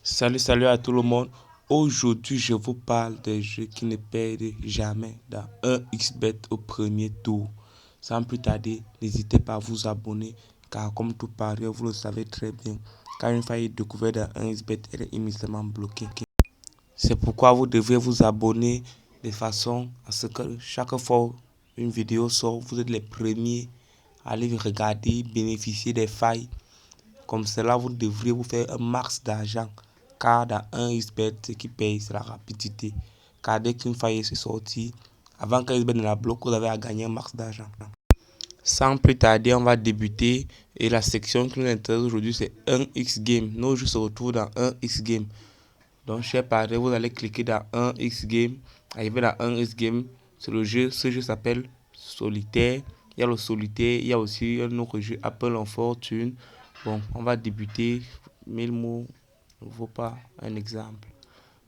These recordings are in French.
Salut à tout le monde. Aujourd'hui, je vous parle des jeux qui ne perdent jamais dans un xbet au premier tour. Sans plus tarder, n'hésitez pas à vous abonner car comme tout parieur, vous le savez très bien, quand une faille est découverte dans un xbet, elle est immédiatement bloquée. C'est pourquoi vous devez vous abonner de façon à ce que chaque fois une vidéo sort, vous êtes les premiers à aller regarder, bénéficier des failles. Comme cela, vous devriez vous faire un max d'argent. Car dans un xbet, ce qui paye, c'est la rapidité. Car dès qu'une faille est sortie, avant qu'un xbet ne la bloque, vous avez à gagner un max d'argent. Sans plus tarder, on va débuter. Et la section qui nous intéresse aujourd'hui, c'est un X-Game. Nos jeux se retrouvent dans un X-Game. Donc, chers partenaires, vous allez cliquer dans un X-Game. Arriver dans un X-Game, c'est le jeu. Ce jeu s'appelle Solitaire. Il y a le solitaire, il y a aussi un autre jeu, Apple en fortune. Bon, on va débuter. 1000 mots ne vaut pas un exemple.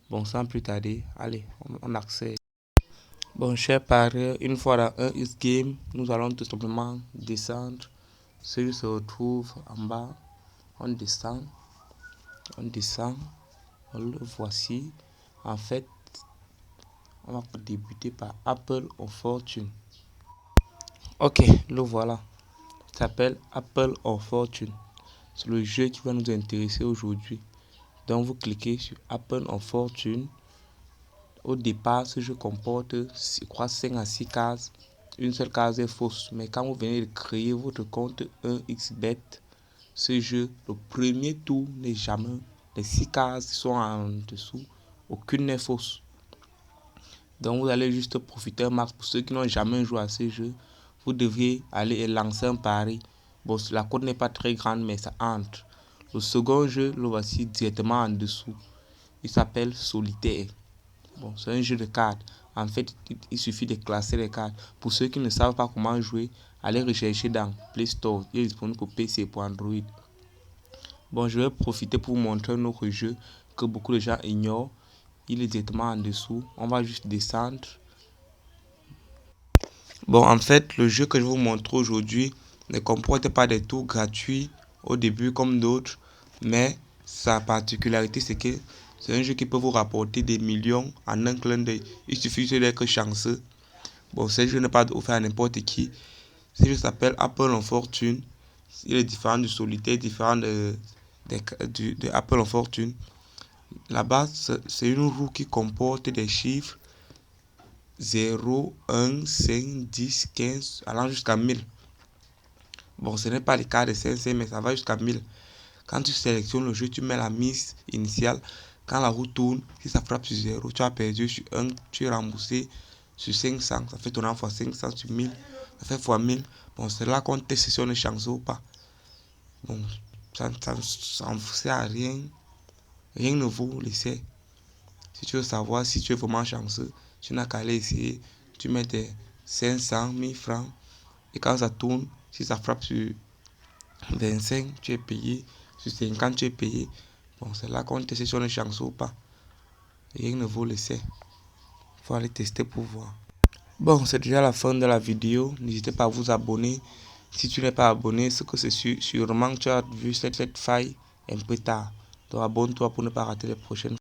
Bon, sans plus tarder, allez, on accède. Bon, chers parieurs, une fois dans un X-Game, nous allons tout simplement descendre. Ce jeu se retrouve en bas. On descend, le voici. En fait, on va débuter par Apple en fortune. Ok, le voilà. Il s'appelle Apple of Fortune. C'est le jeu qui va nous intéresser aujourd'hui. Donc vous cliquez sur Apple of Fortune. Au départ, ce jeu comporte, je crois, 5 à 6 cases. Une seule case est fausse. Mais quand vous venez de créer votre compte 1xbet, ce jeu, le premier tour n'est jamais. Les 6 cases sont en dessous. Aucune n'est fausse. Donc vous allez juste profiter un max. Pour ceux qui n'ont jamais joué à ce jeu, vous devriez aller et lancer un pari. Bon, la cote n'est pas très grande, mais ça entre. Le second jeu, le voici directement en dessous. Il s'appelle Solitaire. Bon, c'est un jeu de cartes. En fait, il suffit de classer les cartes. Pour ceux qui ne savent pas comment jouer, allez rechercher dans Play Store. Il est disponible pour PC et pour Android. Bon, je vais profiter pour vous montrer un autre jeu que beaucoup de gens ignorent. Il est directement en dessous. On va juste descendre. Bon, en fait, le jeu que je vous montre aujourd'hui ne comporte pas des tours gratuits au début comme d'autres, mais sa particularité, c'est que c'est un jeu qui peut vous rapporter des millions en un clin d'œil. Il suffit juste d'être chanceux. Bon, ce jeu n'est pas offert à n'importe qui. Ce jeu s'appelle Apple en fortune. Il est différent du solitaire, différent de Apple en fortune. Là-bas, c'est une roue qui comporte des chiffres 0, 1, 5, 10, 15, allant jusqu'à 1000. Bon, ce n'est pas le cas de 500, mais ça va jusqu'à 1000. Quand tu sélectionnes le jeu, tu mets la mise initiale. Quand la roue tourne, si ça frappe sur 0, tu as perdu sur 1, tu es remboursé sur 500. Ça fait tourner fois 500 sur 1000. Ça fait fois 1000. Bon, c'est là qu'on teste si on est chanceux ou pas. Bon, ça ne sert à rien. Rien ne vaut l'essai. Si tu veux savoir si tu es vraiment chanceux, tu n'as qu'à aller essayer. Tu mets tes 500, 1000 francs. Et quand ça tourne, si ça frappe sur 25, tu es payé. Sur 50, tu es payé. Bon, c'est là qu'on teste si on est chanceux ou pas. Rien ne vaut l'essai. Il faut aller tester pour voir. Bon, c'est déjà la fin de la vidéo. N'hésitez pas à vous abonner. Si tu n'es pas abonné, c'est que c'est sûrement que tu as vu cette faille un peu tard. Donc abonne-toi pour ne pas rater les prochaines.